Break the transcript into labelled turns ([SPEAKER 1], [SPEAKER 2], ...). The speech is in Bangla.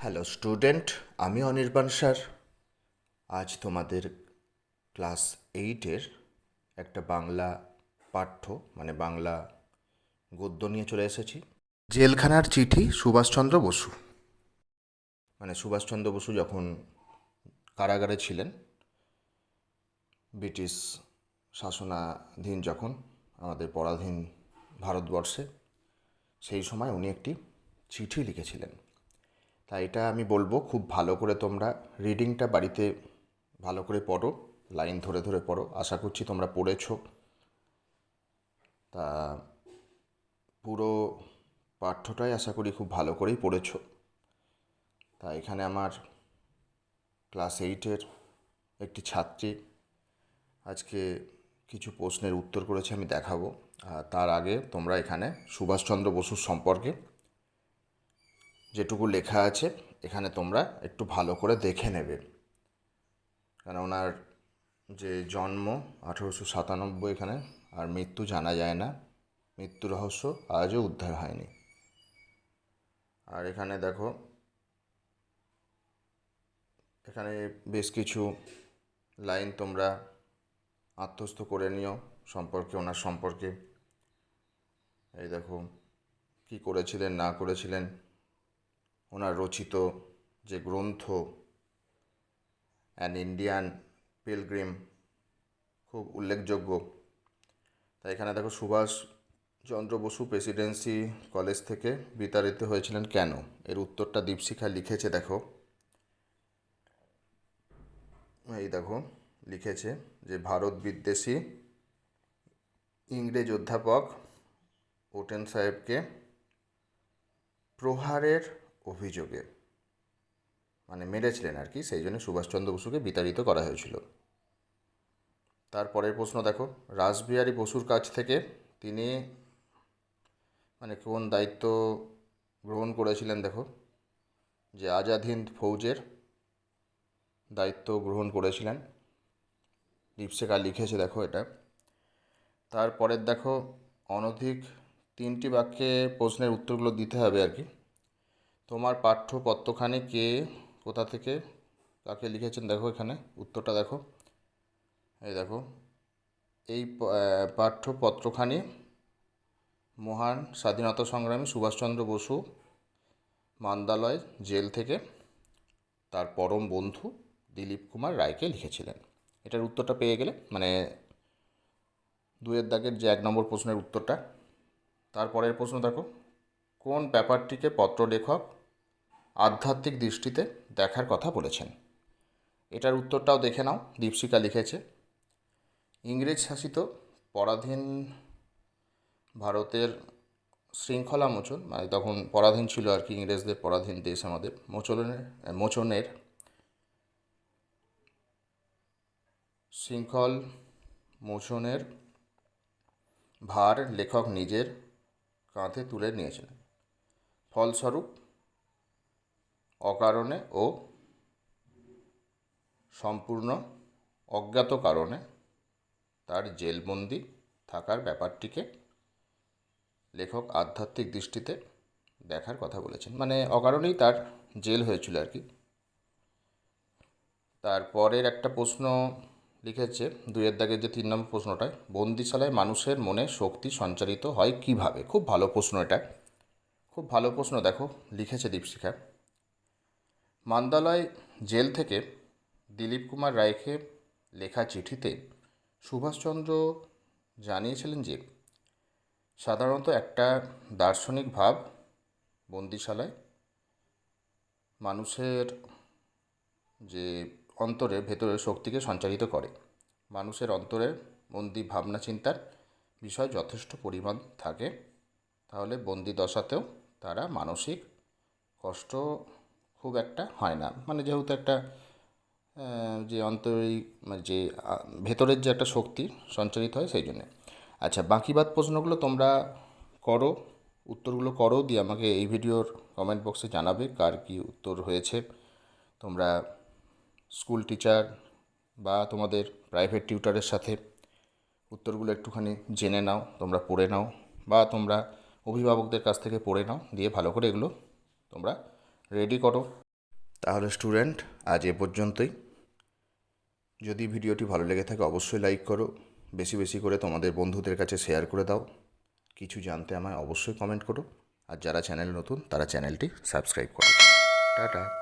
[SPEAKER 1] হ্যালো স্টুডেন্ট, আমি অনির্বাণ স্যার। আজ তোমাদের ক্লাস 8-এর একটা বাংলা পাঠ্য বাংলা গদ্য নিয়ে চলে এসেছি। জেলখানার চিঠি সুভাষচন্দ্র বসু। সুভাষচন্দ্র বসু যখন কারাগারে ছিলেন, ব্রিটিশ শাসনাধীন যখন আমাদের পরাধীন ভারতবর্ষে, সেই সময় উনি একটি চিঠি লিখেছিলেন। তাই এটা আমি বলবো, খুব ভালো করে তোমরা রিডিংটা বাড়িতে ভালো করে পড়ো, লাইন ধরে ধরে পড়ো। আশা করছি তোমরা পড়েছো। তা পুরো পাঠ্যটাই আশা করি খুব ভালো করেই পড়েছো। তা এখানে আমার ক্লাস 8-এর একটি ছাত্রী আজকে কিছু প্রশ্নের উত্তর করেছে, আমি দেখাবো। তার আগে তোমরা এখানে সুভাষচন্দ্র বসুর সম্পর্কে যেটুকু লেখা আছে এখানে তোমরা একটু ভালো করে দেখে নেবে। কারণ ওনার যে জন্ম 1897 এখানে, আর মৃত্যু জানা যায় না, মৃত্যু রহস্য আজও উদ্ধার হয়নি। আর এখানে দেখো, এখানে বেশ কিছু লাইন তোমরা আত্মস্থ করে নিও সম্পর্কে, ওনার সম্পর্কে। এই দেখো কি করেছিলেন না করেছিলেন। ওনার রচিত যে গ্রন্থ অ্যান ইন্ডিয়ান পিলগ্রিম খুব উল্লেখযোগ্য। তাই এখানে দেখো, সুভাষচন্দ্র বসু প্রেসিডেন্সি কলেজ থেকে বিতাড়িত হয়েছিলেন কেন, এর উত্তরটা দীপশিখা লিখেছে। দেখো, এই দেখো লিখেছে যে ভারত বিদ্বেষী ইংরেজ অধ্যাপক ওটেন সাহেবকে প্রহারের অভিযোগে মেরেছিলেন আর কি, সেই জন্য সুভাষচন্দ্র বসুকে বিতাড়িত করা হয়েছিল। তারপরের প্রশ্ন দেখো, রাসবিহারী বসুর কাছ থেকে তিনি কোন দায়িত্ব গ্রহণ করেছিলেন। দেখো, যে আজাদ হিন্দ ফৌজের দায়িত্ব গ্রহণ করেছিলেন। দীপশিখা লিখেছে, দেখো এটা। তারপরের দেখো, অনধিক 3টি বাক্যে প্রশ্নের উত্তরগুলো দিতে হবে আর কি। তোমার পাঠ্যপত্রখানি কে কোথা থেকে কাকে লিখেছেন, দেখো এখানে উত্তরটা দেখো। এই দেখো, এই পাঠ্যপত্রখানি মহান স্বাধীনতা সংগ্রামী সুভাষচন্দ্র বসু মান্দালয় জেল থেকে তার পরম বন্ধু দিলীপ কুমার রায়কে লিখেছিলেন। এটার উত্তরটা পেয়ে গেলে, 2-এর দাগের যে 1 নম্বর প্রশ্নের উত্তরটা। তারপরের প্রশ্ন দেখো, কোন ব্যাপারটিকে পত্রলেখক আধ্যাত্মিক দৃষ্টিতে দেখার কথা বলেছেন। এটার উত্তরটাও দেখে নাও, দীপশিখা লিখেছে। ইংরেজ শাসিত পরাধীন ভারতের শৃঙ্খলা মোচন, তখন পরাধীন ছিল আর কি, ইংরেজদের পরাধীন দেশ আমাদের, মোচনের শৃঙ্খল মোচনের ভার লেখক নিজের কাঁধে তুলে নিয়েছিলেন। ফলস্বরূপ অকারণে ও সম্পূর্ণ অজ্ঞাত কারণে তার জেলবন্দি থাকার ব্যাপারটিকে লেখক আধ্যাত্মিক দৃষ্টিতে দেখার কথা বলেছেন, অকারণেই তার জেল হয়েছিল আর কি। তারপরের একটা প্রশ্ন লিখেছে 2-এর দাগের যে 3 নম্বর প্রশ্নটায়, বন্দিশালায় মানুষের মনে শক্তি সঞ্চারিত হয় কিভাবে। খুব ভালো প্রশ্ন, এটা খুব ভালো প্রশ্ন। দেখো লিখেছে দীপশিখা, মান্দালয় জেল থেকে দিলীপ কুমার রায়কে লেখা চিঠিতে সুভাষচন্দ্র জানিয়েছিলেন যে সাধারণত একটা দার্শনিক ভাব বন্দিশালায় মানুষের যে অন্তরে ভেতরের শক্তিকে সঞ্চারিত করে। মানুষের অন্তরে বন্দি ভাবনা চিন্তার বিষয় যথেষ্ট পরিমাণ থাকে, তাহলে বন্দি দশাতেও তারা মানসিক কষ্ট খুব একটা হয় না, যেহেতু একটা যে অন্তরিক যে ভেতরের যে একটা শক্তি সঞ্চারিত হয়, সেই জন্যে। আচ্ছা, বাকিবাদ প্রশ্নগুলো তোমরা করো, উত্তরগুলো করো, দিয়ে আমাকে এই ভিডিওর কমেন্ট বক্সে জানাবে কার কী উত্তর হয়েছে। তোমরা স্কুল টিচার বা তোমাদের প্রাইভেট টিউটারের সাথে উত্তরগুলো একটুখানি জেনে নাও, তোমরা পড়ে নাও, বা তোমরা অভিভাবকদের কাছ থেকে পড়ে নাও, দিয়ে ভালো করে এগুলো তোমরা রেডি করো। তাহলে স্টুডেন্ট, আজ এ পর্যন্তই। যদি ভিডিওটি ভালো লেগে থাকে অবশ্যই লাইক করো, বেশি বেশি করে তোমাদের বন্ধুদের কাছে শেয়ার করে দাও। কিছু জানতে আমায় অবশ্যই কমেন্ট করো। আর যারা চ্যানেল নতুন তারা চ্যানেলটি সাবস্ক্রাইব করো। টাটা।